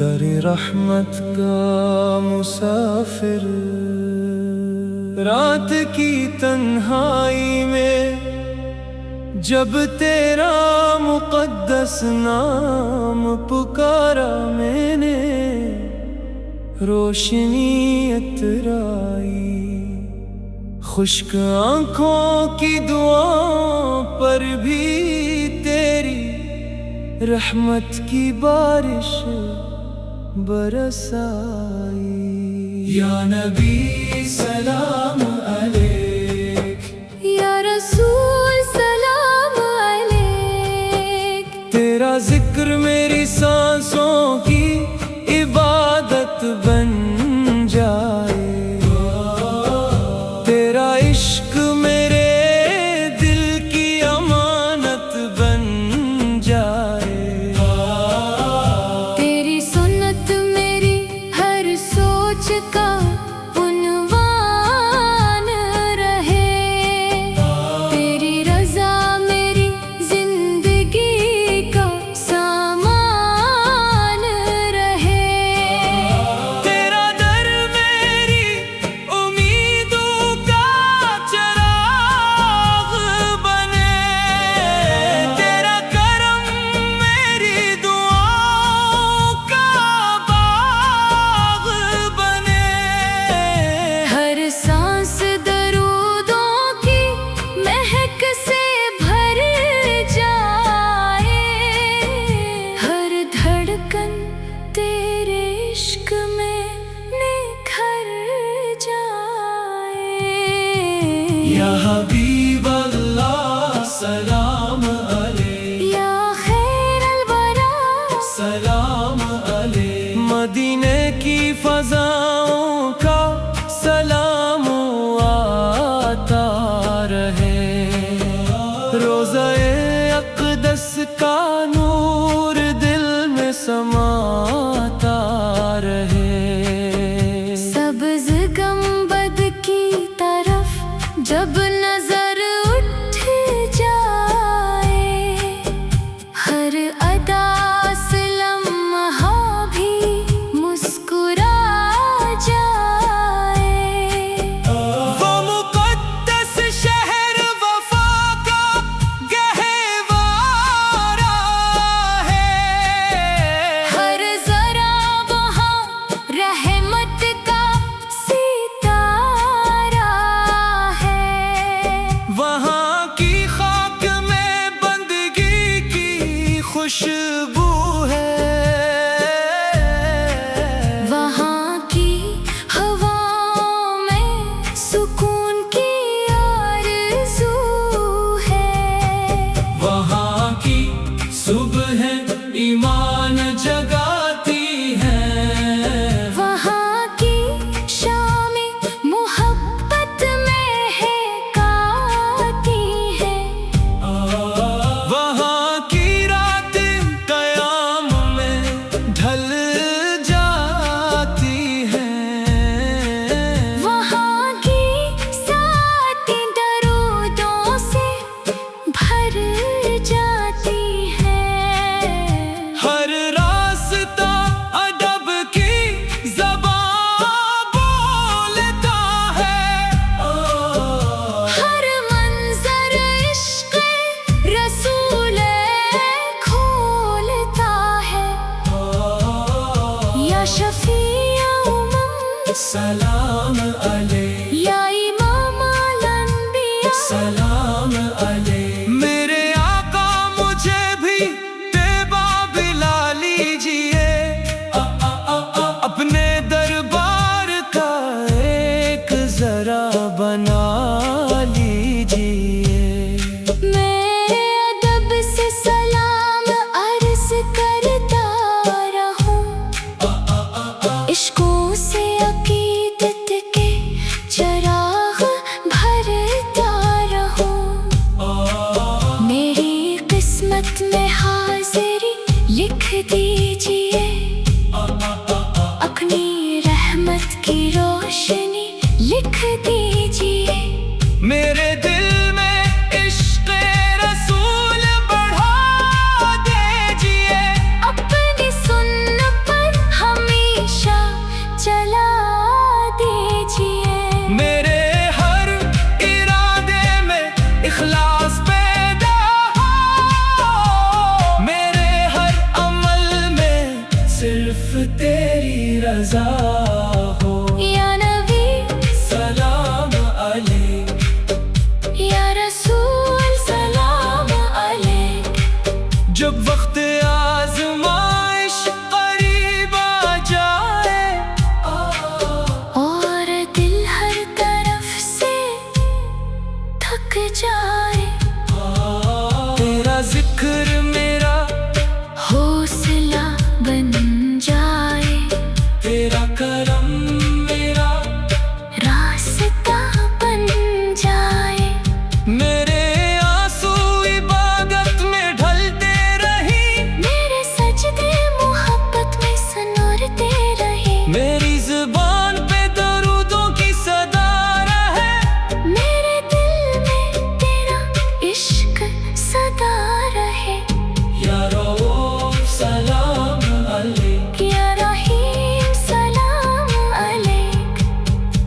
در رحمت کا مسافر رات کی تنہائی میں جب تیرا مقدس نام پکارا میں نے، روشنی اترائی خشک آنکھوں کی دعاؤں پر بھی تیری رحمت کی بارش برس آئی۔ یا نبی سلام علیک، یا رسول سلام علیک، تیرا ذکر میری سانسوں کی عبادت بن جائے، تیرا عشق میرے دل کی امانت بن جائے، تیری سنت میری ہر سوچ کا عنوان رہے، تیری رضا میری زندگی کا سامان رہے، تیرا در میری امیدوں کا چراغ بنے، تیرا کرم میری دعاؤں کا باغ بنے، ہر سانس درودوں کی مہک سے بھر جائے، ہر دھڑکن تیرے عشق میں نکھر جائے۔ یا حبیب اللہ سلام علیک، یا خیر الورا سلام علیک، مدینے کی فضاؤں کا سلام آتا رہے، روضہ اقدس کا نور دل میں سماتا رہے، سبز گنبد کی طرف جب نظر اٹھ جائے، ہر ادا سے لمحہ بھی مسکرا جائے، وہ مقدس شہر وفا کا گہوارہ ہے، ہر ذرا وہاں رحمت کا ستارہ ہے، وہاں کی خاک میں بندگی کی خوشبو ہے، وہاں کی ہواؤں میں سکون کی آرزو ہے، وہاں کی صبح ایمان جگاتی ہے، وہاں کی شامیں محبت مہکاتی ہے، وہاں کی رات قیام میں ڈھل جاتی ہے، وہاں کی ساتیں درودوں سے بھر جاتی ہے، ہر راستہ ادب کی زبان بولتا ہے، ہر منظر عشق رسول کھولتا ہے، یا شفیع امم سلام علیک، یا امام الانبیاء سلام علیک، میرے آقا مجھے بھی طیبہ بلا لیجئے، اپنے دربار کا ایک ذرا بنا لیجئے، میں ادب سے سلام عرض کرتا رہوں، عشقوں سے عقیدت کے چراغ بھرتا رہوں، میری قسمت میں حاضری لکھ دیجئے، اپنی رحمت کی روشنی لکھ دیجئے، میرے دل میں عشق اخلاص پیدا ہو، میرے ہر عمل میں صرف تیری رضا ہو۔ یا نبی سلام علیک، یا رسول سلام علیک، جب وقت آزمائش قریب آ جائے اور دل ہر طرف سے تھک جائے، تیرا ذکر میرا حوصلہ بن جائے، تیرا کرم میرا راستہ بن جائے، میرے آنسو عبادت میں ڈھلتے رہی، میرے سجدے محبت میں سنورتے رہے، میری زبان پہ درودوں کی صدا رہے، میرے دل میں تیرا عشق صدا رہے، یا رؤوف سلام علیک، یا رحیم سلام علیک،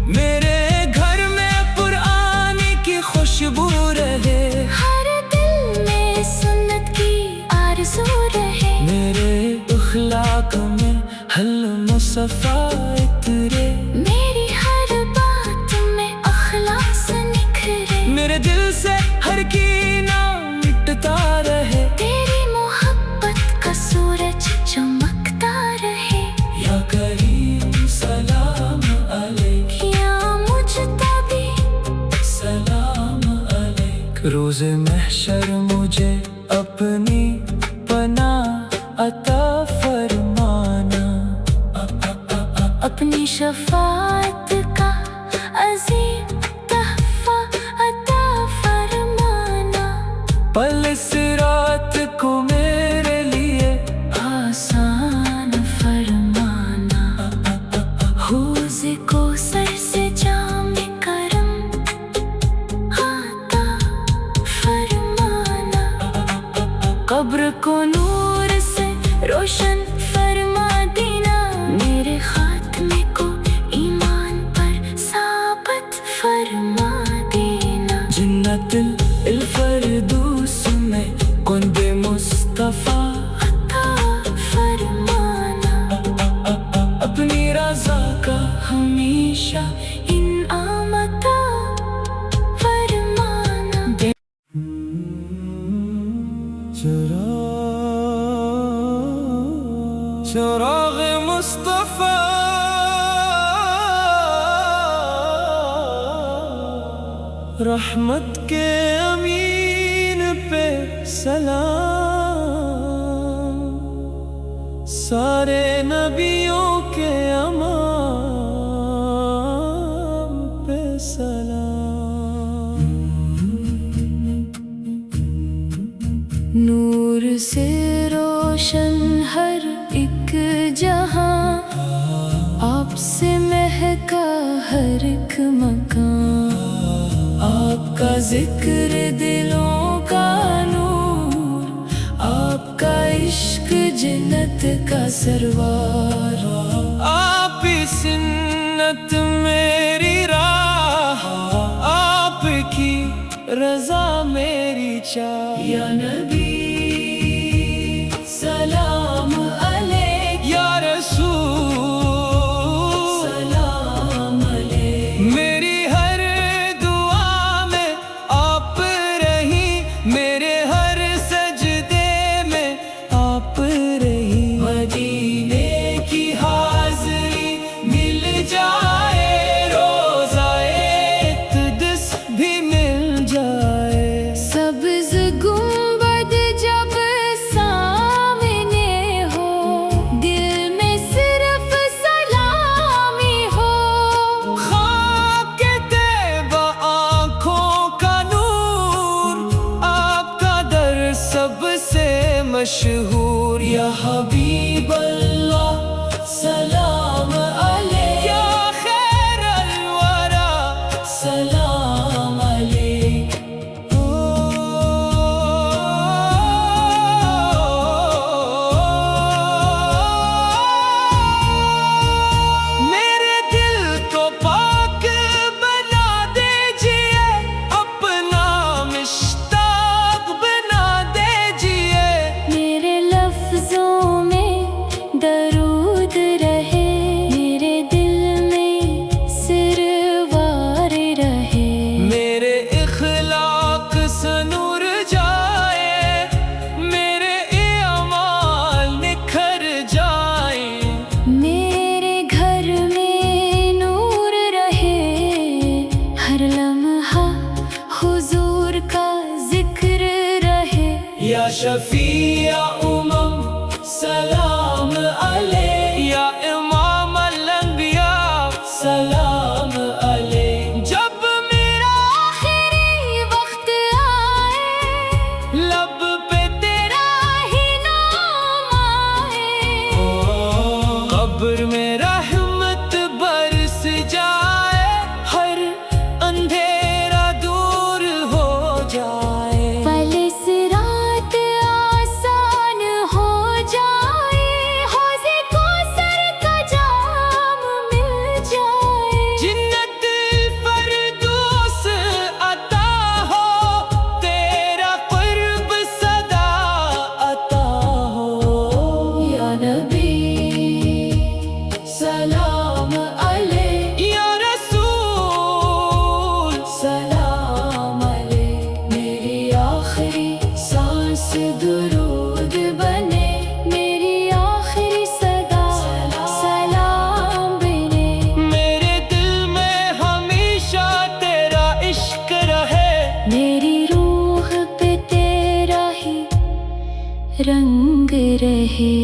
میرے گھر میں قرآن کی خوشبو رہے، ہر دل میں سنت کی آرزو رہے، میرے اخلاق میں حلم و صفا اترے، میری ہر بات میں اخلاص نکھرے، میرے دل سے ہر کینہ مٹتا رہے، تیری محبت کا سورج چمکتا رہے، یا کریم سلام علیک، یا مجتبی سلام علیک، روز محشر مجھے اپنی پناہ عطا فرمانا، اپنی شفاعت کا عظیم تحفہ عطا فرمانا، پل صراط کو میرے لیے آسان فرمانا، حوض کو سر سے جام کرم عطا فرمانا، قبر کو نور سے روشن فرما دینا، میرے خاتمے کو ایمان پر ثابت فرما دینا، جنت الفردوس میں قرب مصطفیٰ عطا فرمانا، اپنی رضا کا ہمیشہ انعام عطا فرمانا، چراغ مصطفیٰ رحمت کے امین پہ سلام، سارے نبیوں کے امام پہ سلام، نور سے روشن ہر ایک جہاں، آپ سے مہکا ہر ایک مکان، آپ کا ذکر دلوں کا نور، آپ کا عشق جنت کا سروار، آپ ہی سنت میری راہ، آپ کی رضا میری چاہ، یا نبی سلام علیک، یا رسول سلام علیک، میری ہر دعا میں آپ رہی، میرے ہر سجدے میں آپ رہی، مدینے کی حاضری مل جائے، روزہ اقدس بھی مل جائے، سبز گنبد جب سامنے ہو، دل میں صرف سلامی ہو، خاک طیبہ آنکھوں کا نور، آپ کا در سب سے مشہور، یا حبیب اللہ سلام علیک، یا خیر الورا سلام علیک، میرے دل کو پاک بنا دیجئے، اپنا مشن یا شفیع سلام علیک، یا امام الانبیاء سلام علیک۔ جب میرا آخری وقت آئے لب پہ تیرا ہی نام آئے، قبر میں رحمت برس جائے، ہر اندھیرا دور ہو جائے، پل صراط آسان ہو جائے، حوض کوثر کا جام مل جائے، جنت الفردوس عطا ہو، تیرا قرب صدا عطا ہو۔ یا نبی سلام علیک، یا رسول سلام علیک، میری آخری سانس درود بنے، میری آخری صدا سلام بنے، میرے دل میں ہمیشہ تیرا عشق رہے، میری روح پہ تیرا ہی رنگ رہے۔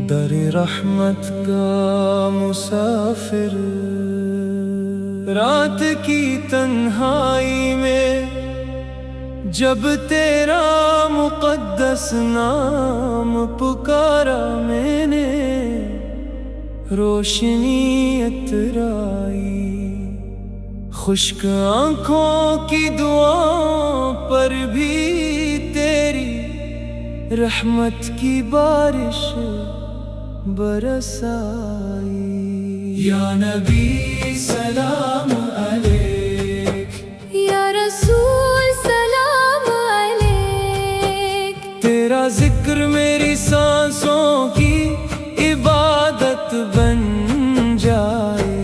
در رحمت کا مسافر رات کی تنہائی میں، جب تیرا مقدس نام پکارا میں نے، روشنی اترائی، خشک آنکھوں کی دعاؤں پر بھی تیری رحمت کی بارش برس آئی۔ یا نبی سلام علیک، یا رسول سلام علیک، تیرا ذکر میری سانسوں کی عبادت بن جائے،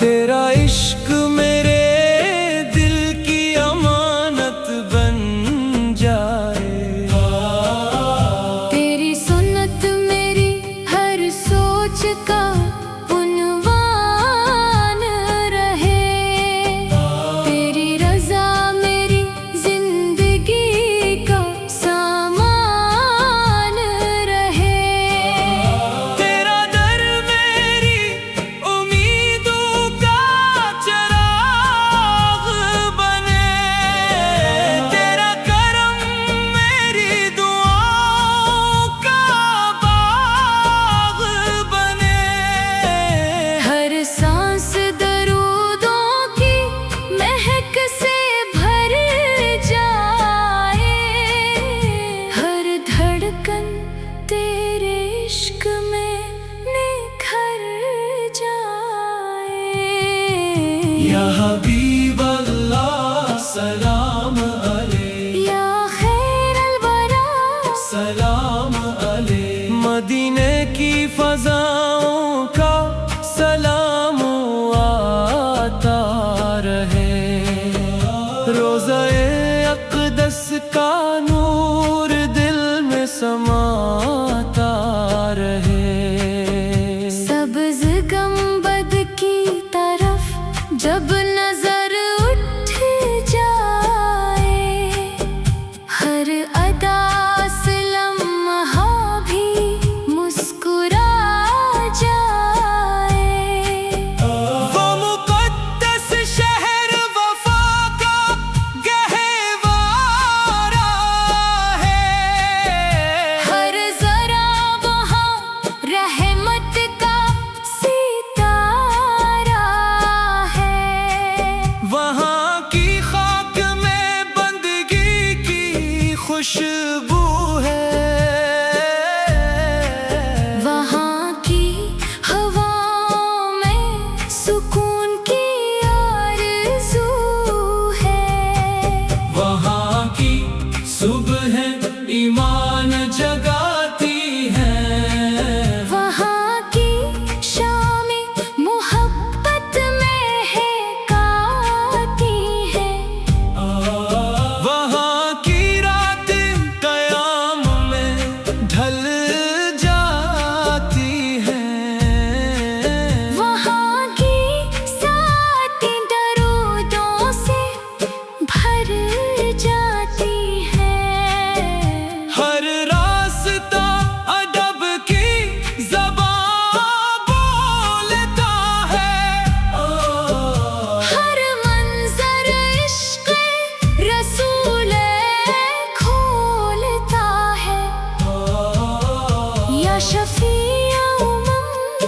تیرا عشق میرے دل کی امانت بن جائے، تیری سنت میری ہر سوچ کا عنوان رہے، تیری رضا میری زندگی کا سامان رہے، تیرا در میری امیدوں کا چراغ بنے، تیرا کرم میری دعاؤں کا باغ بنے، ہر سانس درودوں کی مہک سے بھر جائے، ہر دھڑکن تیرے عشق میں نکھر جائے۔ یا حبیب اللہ سلام علیک، یا خیر الورا سلام علیک، مدینے کی فضاؤں کا سلام آتا رہے، روضہ اقدس کا نور دل میں سماتا رہے، سبز گنبد کی طرف جب نظر اٹھ جائے، ہر ادا سے لمحہ بھی مسکرا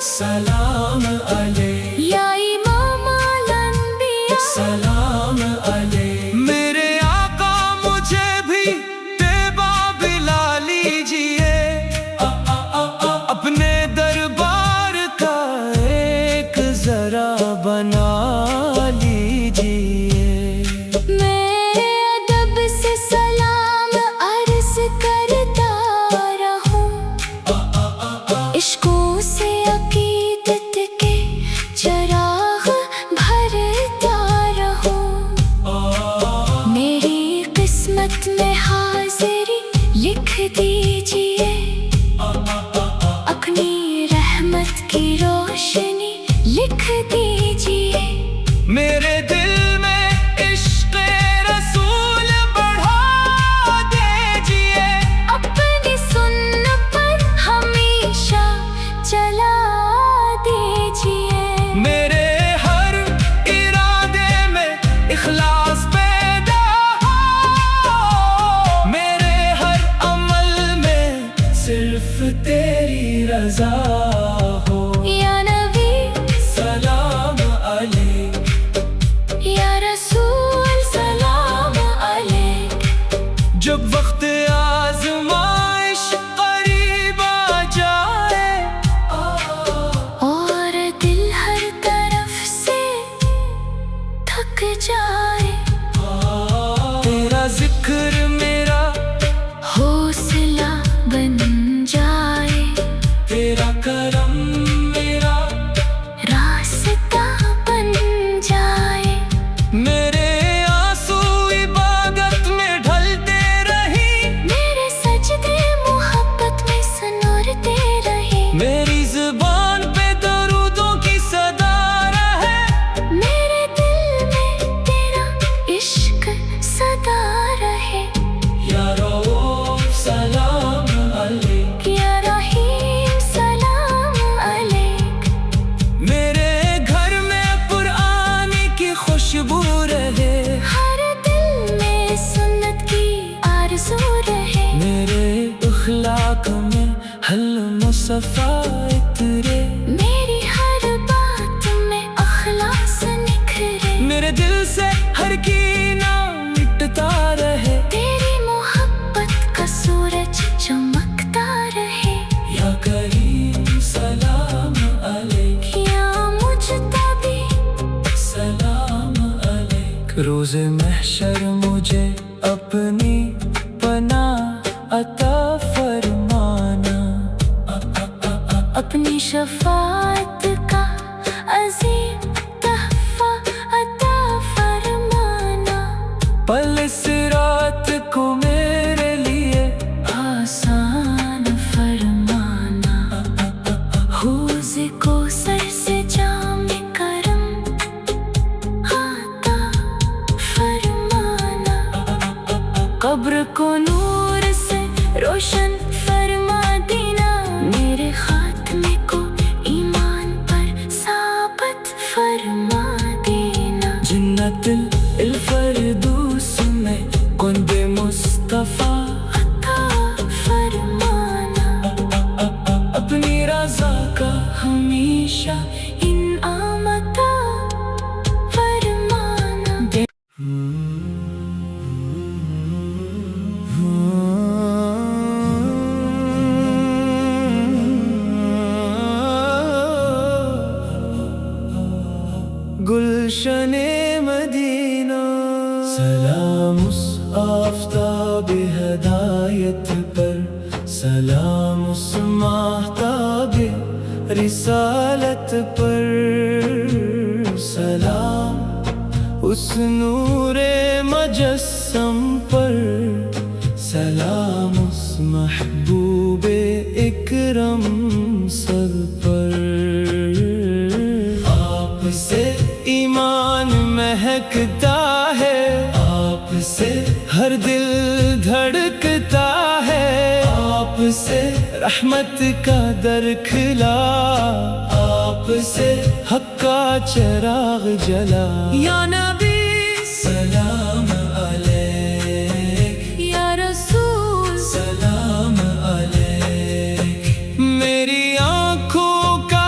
سلام علیک یا امام الانبیاء سلام علیک میرے آقا مجھے بھی طیبہ بلا لیجئے اپنے دربار کا ایک ذرا بنا لیجئے میں ادب سے سلام عرض کرتا رہوں عشقوں سے عقیدت کے چراغ بھرتا رہوں میری قسمت میں حاضری لکھ دیجئے اپنی رحمت کی روشنی لکھ دیجئے میرے دل میں عشق رسول بڑھا دیجئے اپنی سن پر ہمیشہ چلا دیجئے میرے ہر ارادے میں اخلاص پیدا ہو میرے ہر عمل میں صرف تیری رضا ہو یا نبی سلام علیک یا رسول سلام علیک جب وقت آزمائش قریب آ جائے اور دل ہر طرف سے تھک جائے تیرا ذکر میرا حوصلہ بن جائے تیرا کرم میرا راستہ بن جائے میرے آنسو عبادت میں ڈھلتے رہی میرے سجدے محبت میں سنورتے رہے میری زبان پہ درودوں کی صدا رہے میرے دل میں تیرا عشق سدا رہے یا رؤوف سلام علیک یا رحیم سلام علیک میرے گھر میں قرآن کی خوشبو رہے ہر دل میں سنت کی آرزو رہے میرے اخلاق میں حل مصفا اترے میری ہر بات میں اخلاص نکھرے میرے دل سے ہر کینہ مٹتا رہے تیری محبت کا سورج چمکتا رہے یا کریم سلام علیک یا مجتبی سلام علیک روز محشر مجھے اپنی پناہ عطا فرمانا اپنی شفاعت کا عظیم تحفہ عطا فرمانا پل صراط کو میرے لیے آسان فرمانا حوض کو سر سے جام کرم عطا فرمانا قبر کو نور سے روشن فرما دینا میرے خاتمے کو ایمان پر ثابت فرما دینا جنت الفردوس میں کند مصطفیٰ عطا فرمانا اپنی رضا کا ہمیشہ انعام عطا فرمانا گلشن مدینہ سلام اس آفتاب ہدایت پر سلام اس ماہتاب رسالت پر سلام اس نور مجسم پر سلام اس محبوب اکرم سر پر آپ سے ایمان مہکتا ہے آپ سے ہر دل دھڑکتا ہے آپ سے رحمت کا در کھلا آپ سے حق کا چراغ جلا یا نبی سلام علیک یا رسول سلام علیک میری آنکھوں کا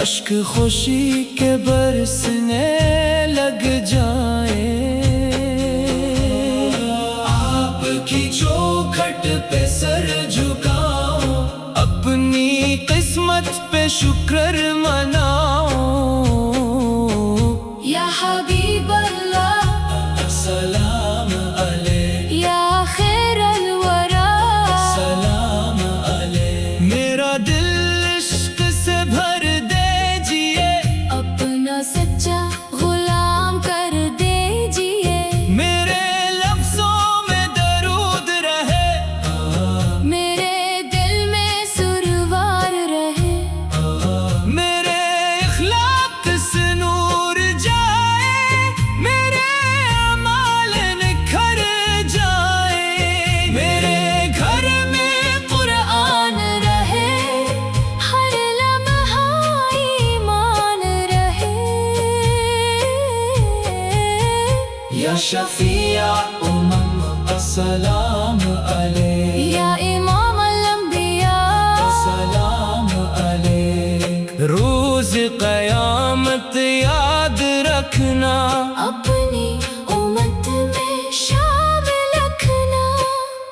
اشک خوشی کے برسنے لگ جائیں، آپ کی چوکھٹ پہ سر جھکاؤ، اپنی قسمت پہ شکر مناؤ۔ یا حبیب اللہ سلام علیک، یا خیر الورا سلام علیک، میرا دل عشق سے بھر دیجئے، اپنا سچا غلام کر دیجئے، میرے لفظوں میں درود رہے، میرے دل میں سروار رہے، میرے اخلاق سے نور جائے، میرے اعمال نکھر جائے، میرے گھر میں قرآن رہے، ہر لمحہ ایمان رہے۔ یا شفیع السلام علیک، یا امام الانبیاء سلام علیک، روز قیامت یاد رکھنا، اپنی امت میں شامل رکھنا،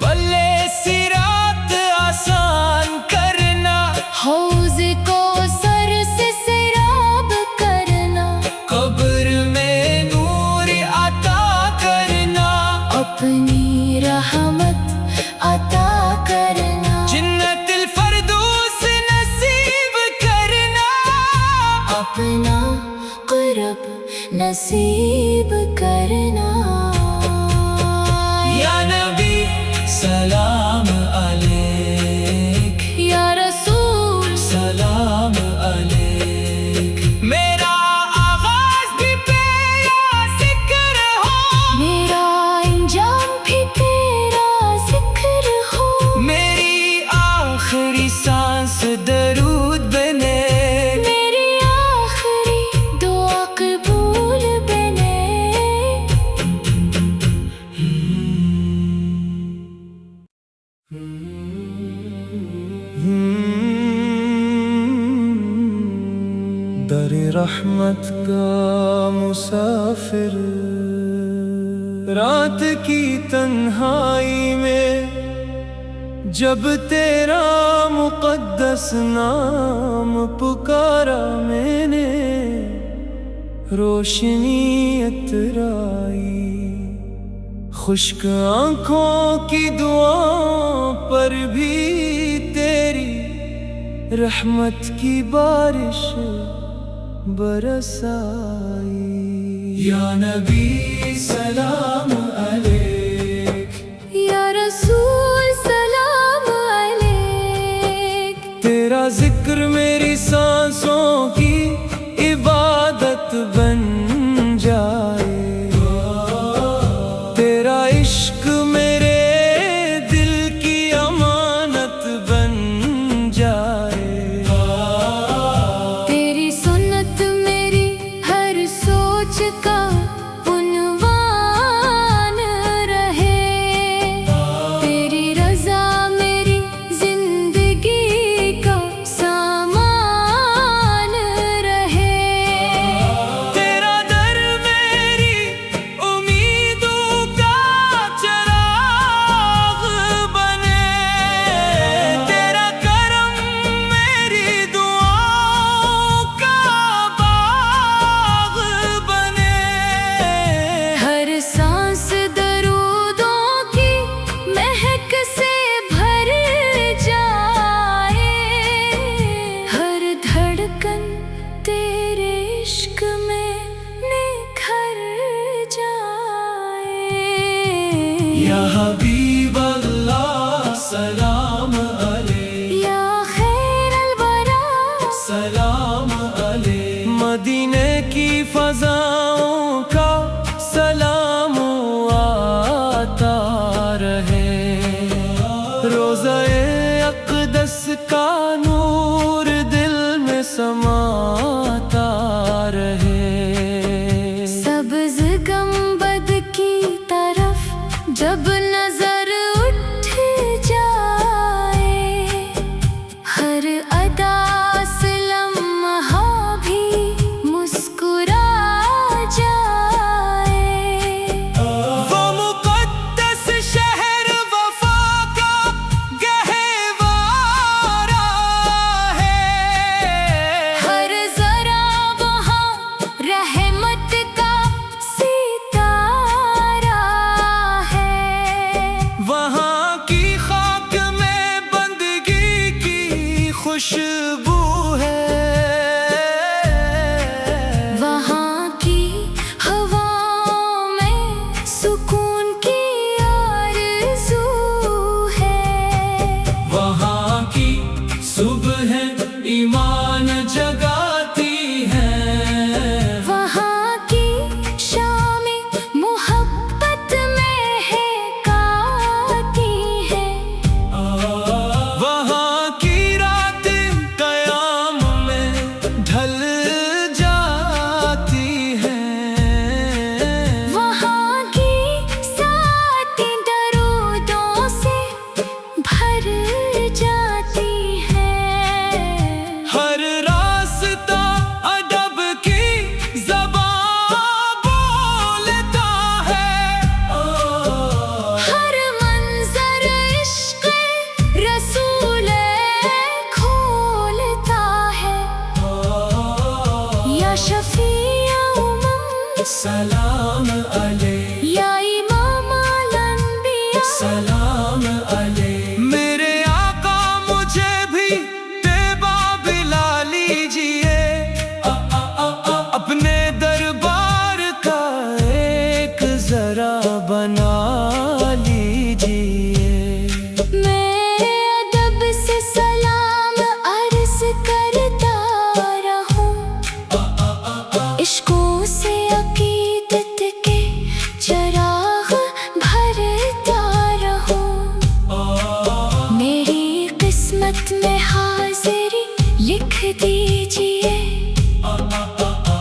پلے صراط آسان کرنا، حوض کو سر سے سیراب کرنا، قبر میں نور عطا کرنا، اپنی رحمت عطا کرنا، جنت الفردوس نصیب کرنا، اپنا قرب نصیب کرنا۔ یا نبی سلام علیک، یا رسول سلام علیک، میرا آغاز بھی تیرا ذکر ہو، میرا انجام بھی تیرا ذکر ہو، میری آخری سانس درود بنے، میری آخری دعا قبول بنے۔ در رحمت کا مسافر، رات کی تنہائی میں جب تیرا مقدس نام پکارا میں نے، روشنی اترائی، خشک آنکھوں کی دعاؤں پر بھی تیری رحمت کی بارش برس آئی۔ یا نبی سلام علیک، یا رسول سلام علیک، تیرا ذکر میری سانسوں کی عبادت بن جائے، تیرا عشق میرے دل کی امانت بن جائے، تیری سنت میری ہر سوچ کا عنوان رہے، تیری رضا میری زندگی کا سامان رہے، تیرا در میری امیدوں کا چراغ بنے، تیرا کرم میری دعاؤں کا باغ بنے، ہر سانس درودوں کی مہک سے بھر جائے، ہر دھڑکن تیرے عشق میں نکھر جائے۔ یا حبیب اللہ سلام علیک، یا خیر الورا سلام علیک، مدینے کی فضاؤں کا سلام آتا رہے، روضہ اقدس کا نور دل میں سماتا رہے، سبز گنبد کی طرف جب نظر اٹھ جائے، ہر ادا سے لمحہ سلام علیک یا امام الانبیاء سلام علیک میرے آقا مجھے بھی طیبہ بلا لیجئے اپنے دربار کا ایک ذرا بنا لیجئے میں ادب سے سلام عرض کرتا رہوں عشقوں سے عقیدت کے چراغ بھرتا رہوں میری قسمت میں حاضری لکھ دیجئے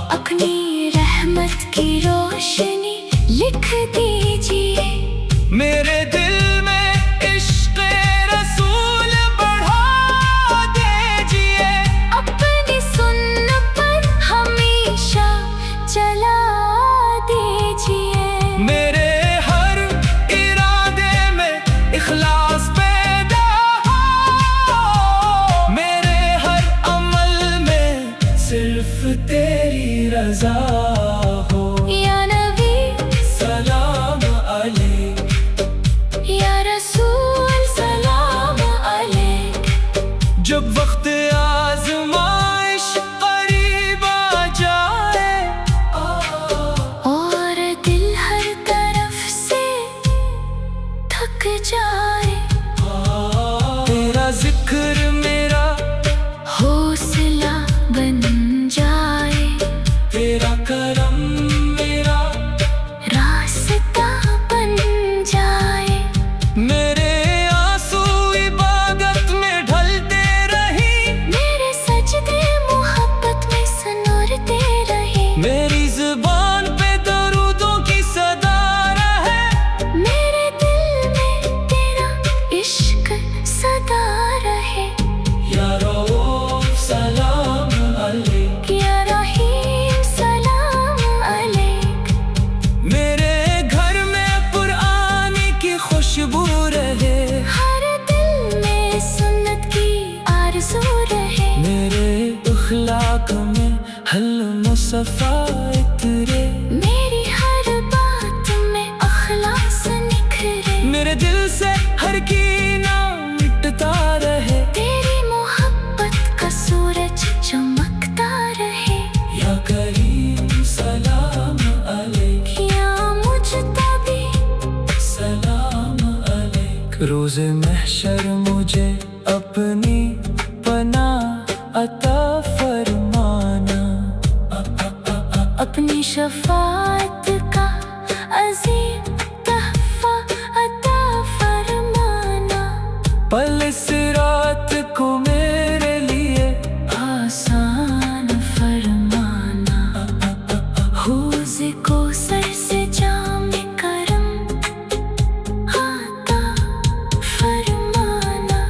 اپنی رحمت کی روشنی لکھ دیجئے میرے دل میں عشق رسول بڑھا دیجئے اپنی سن پر ہمیشہ چلا دیجئے میرے ہر ارادے میں اخلاص پیدا ہو میرے ہر عمل میں صرف تیری رضا ہو یا نبی سلام علیک یا رسول سلام علیک جب وقت آزمائش قریب آ جائے اور دل ہر طرف سے تھک جائے تیرا ذکر میرا حوصلہ بن جائے تیرا کرم میرا راستہ بن جائے میرے آنسو عبادت میں ڈھلتے رہی میرے سجدے محبت میں سنورتے رہے میری زبان پہ درودوں کی صدا رہے میرے دل میں تیرا عشق سدا رہے یا رؤوف سلام علیک یا رحیم سلام علیک میرے گھر میں قرآن کی خوشبو رہے ہر دل میں سنت کی آرزو رہے میرے اخلاق میں حلم و صفا اترے میری ہر بات میں اخلاص نکھرے میرے دل سے ہر کینہ مٹتا رہے تیری محبت کا سورج چمکتا رہے یا کریم سلام علیک یا مجتبی سلام علیک روز محشر مجھے اپنی پناہ عطا فرمانا اپنی شفاعت کا عظیم تحفہ عطا فرمانا پل صراط کو میرے لیے آسان فرمانا حوض کو سر سے جام کرم عطا فرمانا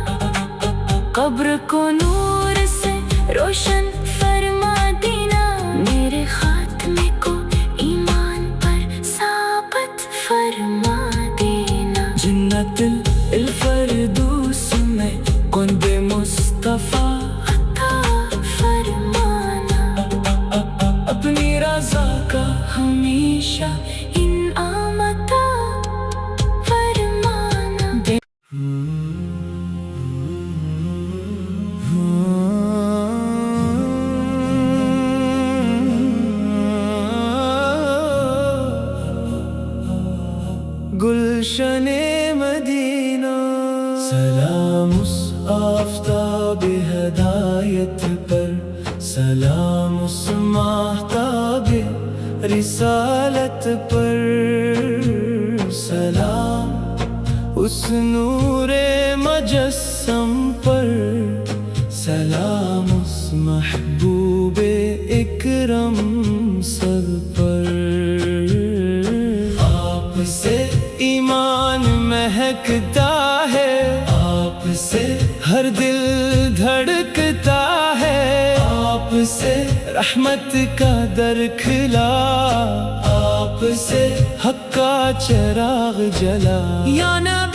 قبر کو نور سے روشن فرما دینا میرے خاتمے کو ایمان پر ثابت فرما دینا جنت الفردوس میں قرب مصطفیٰ عطا فرمانا اپنی رضا کا ہمیشہ انعام عطا فرمانا گلشن مدینہ سلام اس آفتاب ہدایت پر سلام اس ماہتاب رسالت پر سلام اس نور مجسم پر سلام اس محبوب اکرم سر پر آپ سے ایمان مہکتا ہے آپ سے ہر دل دھڑکتا ہے آپ سے رحمت کا در کھلا آپ سے حق کا چراغ جلا یا نبی